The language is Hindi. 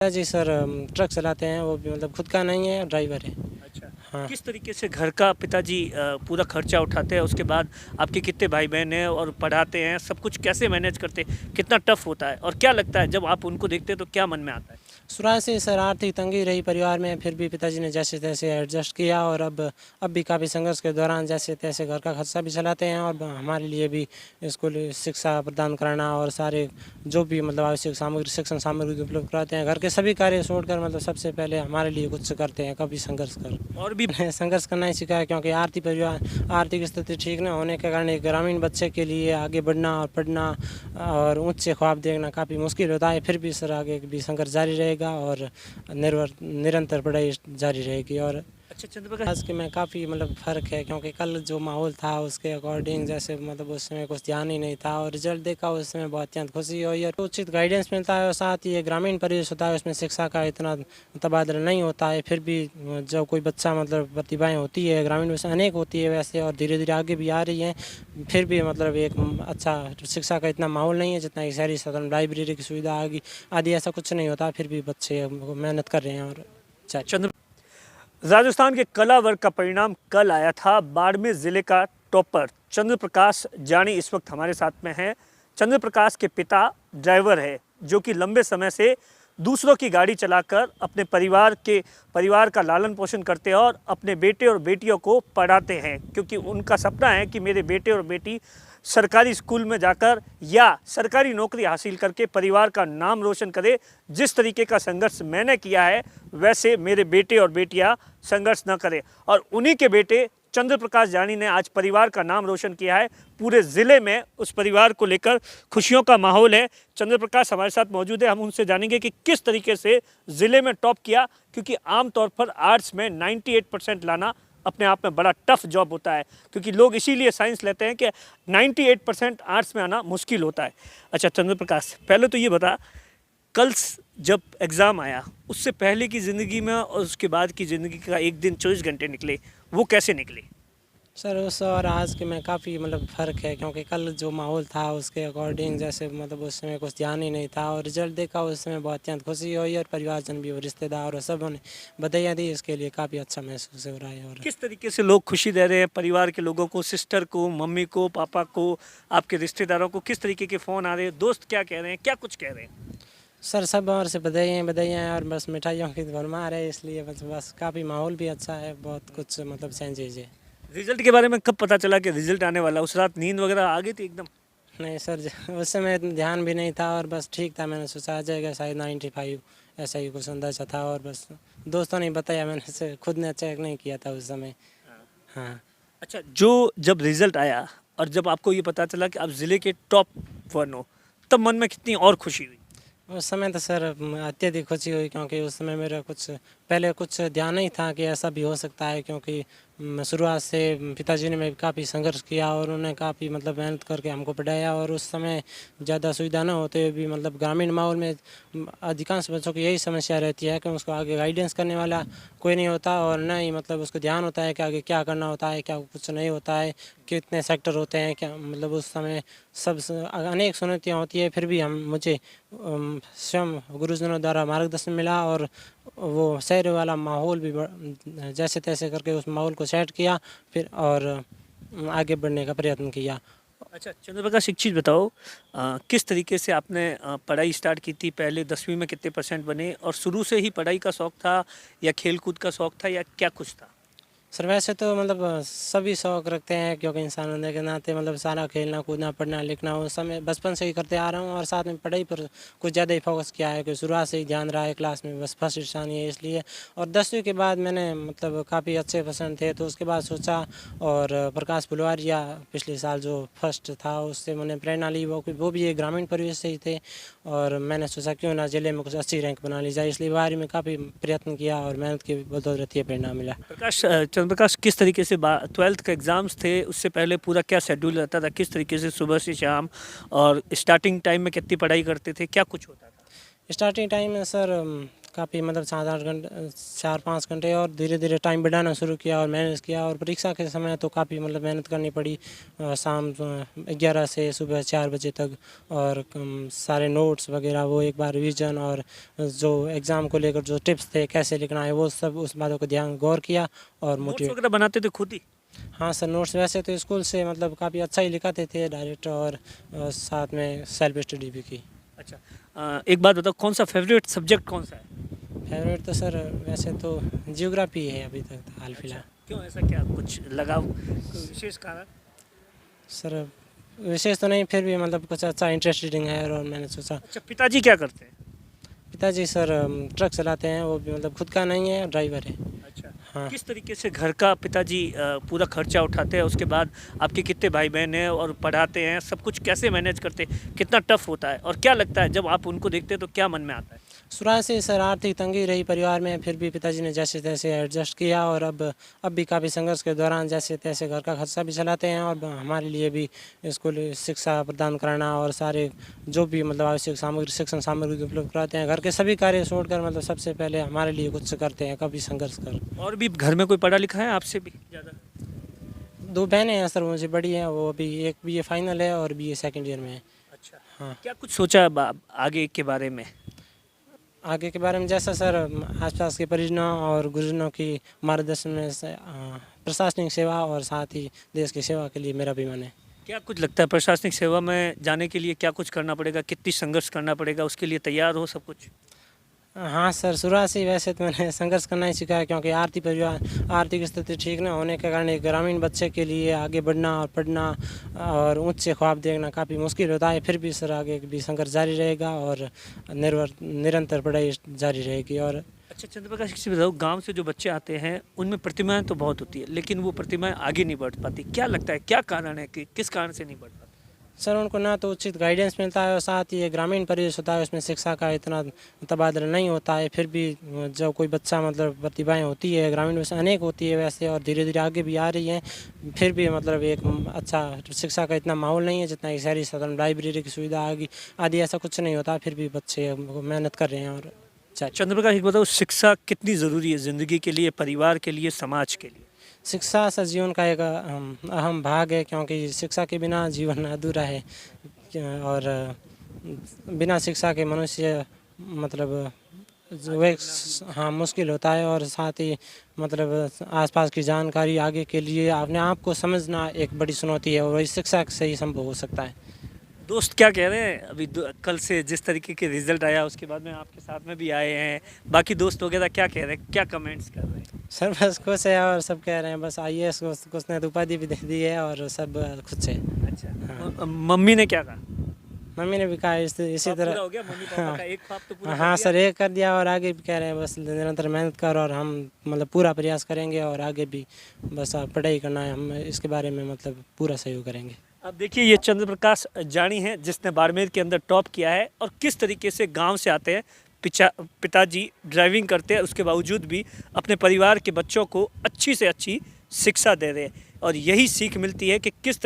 जी सर, ट्रक चलाते हैं, वो भी मतलब खुद का नहीं है, ड्राइवर है। अच्छा। हाँ। किस तरीके से घर का पिताजी पूरा खर्चा उठाते हैं, उसके बाद आपके कितने भाई बहन हैं और पढ़ाते हैं, सब कुछ कैसे मैनेज करते हैं, कितना टफ होता है और क्या लगता है जब आप उनको देखते हैं तो क्या मन में आता है? शुरुआत से सर आर्थिक तंगी रही परिवार में, फिर भी पिताजी ने जैसे तैसे एडजस्ट किया और अब भी काफ़ी संघर्ष के दौरान जैसे तैसे घर का खर्चा भी चलाते हैं और हमारे लिए भी स्कूल शिक्षा प्रदान कराना और सारे जो भी मतलब आवश्यक सामग्री शिक्षण सामग्री उपलब्ध कराते हैं। घर के सभी कार्य छोड़कर मतलब सबसे पहले हमारे लिए कुछ करते हैं, कभी संघर्ष कर और भी संघर्ष करना ही सीखा है, क्योंकि आर्थिक स्थिति ठीक न होने के कारण एक ग्रामीण बच्चे के लिए आगे बढ़ना और पढ़ना और ऊंचे ख्वाब देखना काफ़ी मुश्किल होता है। फिर भी सर आगे भी संघर्ष जारी रहेगा और निरंतर पढ़ाई जारी रहेगी। और अच्छा चंद्रप्रकाश। आज के में काफ़ी मतलब फ़र्क है, क्योंकि कल जो माहौल था उसके अकॉर्डिंग जैसे मतलब उस समय कुछ ध्यान ही नहीं था और रिजल्ट देखा उस समय बहुत अत्यंत खुशी हुई और उचित गाइडेंस मिलता है और साथ ही ये ग्रामीण परिवेश होता है, उसमें शिक्षा का इतना तबादला नहीं होता है। फिर भी जब कोई बच्चा मतलब प्रतिभाएं होती है ग्रामीण में से अनेक होती है वैसे और धीरे धीरे आगे भी आ रही हैं, फिर भी मतलब एक अच्छा शिक्षा का इतना माहौल नहीं है जितना कि शहरी सदन लाइब्रेरी की सुविधा आदि ऐसा कुछ नहीं होता। फिर भी बच्चे मेहनत कर रहे हैं और चंद्र राजस्थान के कला वर्ग का परिणाम कल आया था। बाड़मेर जिले का टॉपर चंद्र प्रकाश जानी इस वक्त हमारे साथ में है। चंद्र प्रकाश के पिता ड्राइवर है, जो कि लंबे समय से दूसरों की गाड़ी चलाकर अपने परिवार का लालन पोषण करते हैं और अपने बेटे और बेटियों को पढ़ाते हैं, क्योंकि उनका सपना है कि मेरे बेटे और बेटी सरकारी स्कूल में जाकर या सरकारी नौकरी हासिल करके परिवार का नाम रोशन करे। जिस तरीके का संघर्ष मैंने किया है वैसे मेरे बेटे और बेटियां संघर्ष न करें, और उन्हीं के बेटे चंद्र प्रकाश जानी ने आज परिवार का नाम रोशन किया है। पूरे ज़िले में उस परिवार को लेकर खुशियों का माहौल है। चंद्र प्रकाश हमारे साथ मौजूद है, हम उनसे जानेंगे कि किस तरीके से ज़िले में टॉप किया, क्योंकि आमतौर पर आर्ट्स में 98% लाना अपने आप में बड़ा टफ जॉब होता है, क्योंकि लोग इसीलिए साइंस लेते हैं कि 98% आर्ट्स में आना मुश्किल होता है। अच्छा चंद्र प्रकाश, पहले तो ये बता, कल जब एग्ज़ाम आया उससे पहले की ज़िंदगी में और उसके बाद की ज़िंदगी का एक दिन 24 घंटे निकले, वो कैसे निकले? सर उस और आज के में काफ़ी मतलब फ़र्क है, क्योंकि कल जो माहौल था उसके अकॉर्डिंग जैसे मतलब उस समय कुछ ध्यान ही नहीं था और रिजल्ट देखा उस समय बहुत अत्यंत खुशी हुई और परिवारजन भी और रिश्तेदार और सबों ने बधाइयाँ दी। इसके लिए काफ़ी अच्छा महसूस हो रहा है। और किस तरीके से लोग खुशी दे रहे हैं परिवार के लोगों को, सिस्टर को, मम्मी को, पापा को, आपके रिश्तेदारों को? किस तरीके के फ़ोन आ रहे हैं, दोस्त क्या कह रहे हैं, क्या कुछ कह रहे हैं? सर सब और से बधाइयाँ और बस मिठाइयों की भरमार है, इसलिए बस काफ़ी माहौल भी अच्छा है, बहुत कुछ मतलब चेंजेज है। रिजल्ट के बारे में कब पता चला कि रिजल्ट आने वाला? उस रात नींद वगैरह आ गई थी एकदम? नहीं सर, उस समय इतना ध्यान भी नहीं था और बस ठीक था, मैंने सोचा आ जाएगा शायद 95 ऐसा ही कुछ अंदाजा था और बस दोस्तों ने बताया, मैंने से खुद ने चेक नहीं किया था उस समय। हाँ। अच्छा, जो जब रिजल्ट आया और जब आपको ये पता चला कि आप ज़िले के टॉप 1 हो, तब मन में कितनी और खुशी हुई? उस समय तो सर अत्यधिक खुशी हुई, क्योंकि उस समय मेरा पहले कुछ ध्यान नहीं था कि ऐसा भी हो सकता है, क्योंकि शुरुआत से पिताजी ने मैं काफ़ी संघर्ष किया और उन्होंने काफ़ी मतलब मेहनत करके हमको पढ़ाया और उस समय ज़्यादा सुविधा न होते हुए भी मतलब ग्रामीण माहौल में अधिकांश बच्चों की यही समस्या रहती है कि उसको आगे गाइडेंस करने वाला कोई नहीं होता और न ही मतलब उसको ध्यान होता है कि आगे क्या करना होता है, क्या कुछ नहीं होता है, कितने सेक्टर होते हैं, क्या मतलब उस समय सब अनेक चुनौतियाँ होती है। फिर भी मुझे स्वयं गुरुजनों द्वारा मार्गदर्शन मिला और वो शहर वाला माहौल भी जैसे तैसे करके उस माहौल को सेट किया फिर और आगे बढ़ने का प्रयत्न किया। अच्छा चंद्रप्रकाश, एक चीज़ बताओ, किस तरीके से आपने पढ़ाई स्टार्ट की थी? पहले 10वीं में कितने परसेंट बने और शुरू से ही पढ़ाई का शौक़ था या खेल कूद का शौक़ था या क्या कुछ था? सर वैसे तो मतलब सभी शौक़ रखते हैं, क्योंकि इंसान होने के नाते मतलब सारा खेलना कूदना पढ़ना लिखना वो समय बचपन से ही करते आ रहा हूँ और साथ में पढ़ाई पर कुछ ज़्यादा ही फोकस किया है, कि शुरुआत से ही ध्यान रहा है क्लास में, बस फर्स्ट स्थान है इसलिए। और 10वीं के बाद मैंने मतलब काफ़ी अच्छे परसेंट थे, तो उसके बाद सोचा और प्रकाश पुलवारिया पिछले साल जो फर्स्ट था उससे मैंने प्रेरणा ली, वो भी एक ग्रामीण परिवेश से ही थे और मैंने सोचा क्यों ना जिले में कुछ अच्छी रैंक बना ली जाए, इसलिए 12वीं में काफ़ी प्रयत्न किया और मेहनत की बदौलत ये परिणाम मिला। चंद्रप्रकाश, किस तरीके से 12th के एग्ज़ाम्स थे, उससे पहले पूरा क्या शेड्यूल रहता था? किस तरीके से सुबह से शाम, और स्टार्टिंग टाइम में कितनी पढ़ाई करते थे, क्या कुछ होता था? स्टार्टिंग टाइम में सर काफ़ी मतलब 7-8 घंटे 4-5 घंटे और धीरे धीरे टाइम बढ़ाना शुरू किया और मैनेज किया। और परीक्षा के समय तो काफ़ी मतलब मेहनत करनी पड़ी, शाम 11 से सुबह 4 बजे तक। और सारे नोट्स वगैरह वो एक बार रिवीजन और जो एग्ज़ाम को लेकर जो टिप्स थे कैसे लिखना है वो सब उस बातों को ध्यान गौर किया और नोट्स मोटिवेट। वगैरह बनाते थे खुद ही? हाँ सर, नोट्स वैसे तो स्कूल से मतलब काफ़ी अच्छा ही लिखाते थे डायरेक्ट, और साथ में सेल्फ स्टडी भी की। अच्छा, एक बात बताओ, कौन सा फेवरेट सब्जेक्ट कौन सा है? फेवरेट तो सर वैसे तो जियोग्राफी है अभी तक हाल फिलहाल। क्यों, ऐसा क्या कुछ लगाव, कोई विशेष कारण? सर विशेष तो नहीं, फिर भी मतलब कुछ अच्छा इंटरेस्टिंग है और मैंने सोचा। अच्छा, पिताजी क्या करते हैं? पिताजी सर ट्रक चलाते हैं, वो भी मतलब खुद का नहीं है, ड्राइवर है। अच्छा, हाँ किस तरीके से घर का पिताजी पूरा खर्चा उठाते हैं, उसके बाद आपके कितने भाई बहन हैं और पढ़ाते हैं, सब कुछ कैसे मैनेज करते हैं, कितना टफ होता है और क्या लगता है जब आप उनको देखते हैं तो क्या मन में आता है? शुरुआत से सर आर्थिक तंगी रही परिवार में, फिर भी पिताजी ने जैसे तैसे एडजस्ट किया और अब भी काफ़ी संघर्ष के दौरान जैसे तैसे घर का खर्चा भी चलाते हैं और हमारे लिए भी स्कूल शिक्षा प्रदान कराना और सारे जो भी मतलब आवश्यक सामग्री शिक्षण सामग्री उपलब्ध कराते हैं। घर के सभी कार्य छोड़कर मतलब सबसे पहले हमारे लिए कुछ करते हैं, कभी संघर्ष कर। और भी घर में कोई पढ़ा लिखा है आपसे भी ज़्यादा? 2 बहनें हैं सर मुझे, बड़ी हैं, वो अभी एक BA फाइनल है और BA सेकंड ईयर में है। अच्छा, हाँ। क्या कुछ सोचा है आगे के बारे में? आगे के बारे में जैसा सर आसपास के परिजनों और गुरुजनों की मार्गदर्शन में से प्रशासनिक सेवा और साथ ही देश की सेवा के लिए मेरा भी मन है। क्या कुछ लगता है प्रशासनिक सेवा में जाने के लिए क्या कुछ करना पड़ेगा, कितनी संघर्ष करना पड़ेगा, उसके लिए तैयार हो सब कुछ? हाँ सर, शुरुआत से ही वैसे तो मैंने संघर्ष करना ही सीखा है, क्योंकि आर्थिक स्थिति ठीक न होने के कारण एक ग्रामीण बच्चे के लिए आगे बढ़ना और पढ़ना और ऊंचे ख्वाब देखना काफ़ी मुश्किल होता है। फिर भी सर आगे भी संघर्ष जारी रहेगा और निरंतर पढ़ाई जारी रहेगी। और अच्छा चंद्रप्रकाश, किसी बताओ, गांव से जो बच्चे आते हैं उनमें प्रतिमाएं तो बहुत होती है लेकिन वो प्रतिमाएं आगे नहीं बढ़ पाती, क्या लगता है क्या कारण है कि किस कारण से नहीं बढ़ पाती? सर उनको ना तो उचित गाइडेंस मिलता है और साथ ही ये ग्रामीण परिवेश होता है, उसमें शिक्षा का इतना तबादला नहीं होता है। फिर भी जब कोई बच्चा मतलब प्रतिभाएं होती है ग्रामीण में से अनेक होती है वैसे, और धीरे धीरे आगे भी आ रही हैं, फिर भी मतलब एक अच्छा शिक्षा का इतना माहौल नहीं है जितना एक शहरी सदन लाइब्रेरी की सुविधा आदि ऐसा कुछ नहीं होता। फिर भी बच्चे मेहनत कर रहे हैं और चंद्रप्रकाश, एक बताओ, शिक्षा कितनी ज़रूरी है ज़िंदगी के लिए, परिवार के लिए, समाज के लिए? शिक्षा सर जीवन का एक अहम भाग है, क्योंकि शिक्षा के बिना जीवन अधूरा है। और बिना शिक्षा के मनुष्य मतलब जो एक हाँ मुश्किल होता है। और साथ ही मतलब आसपास की जानकारी आगे के लिए अपने आप को समझना एक बड़ी चुनौती है, और वही शिक्षा से ही संभव हो सकता है। दोस्त क्या कह रहे हैं अभी कल से जिस तरीके के रिजल्ट आया उसके बाद में आपके साथ में भी आए हैं, बाकी दोस्त वगैरह क्या कह रहे हैं, क्या कमेंट्स कर रहे हैं? सर बस खुश है और सब कह रहे हैं बस IAS को कुछ ने तो उपाधि भी दे दी है और सब खुश है। अच्छा, हाँ। मम्मी ने क्या कहा? मम्मी ने भी कहा इसी पूरा तरह। हो गया मम्मी पापा का एक ख्वाब तो पूरा कर हाँ दिया? सर, एक कर दिया और आगे भी कह रहे हैं बस निरंतर मेहनत कर, और हम मतलब पूरा प्रयास करेंगे और आगे भी बस पढ़ाई करना है, हम इसके बारे में मतलब पूरा सहयोग करेंगे। अब देखिए, ये चंद्रप्रकाश जानी है जिसने बाड़मेर के अंदर टॉप किया है और किस तरीके से गांव से आते हैं, पिताजी ड्राइविंग करते हैं, उसके बावजूद भी अपने परिवार के बच्चों को अच्छी से अच्छी शिक्षा दे रहे हैं और यही सीख मिलती है कि किस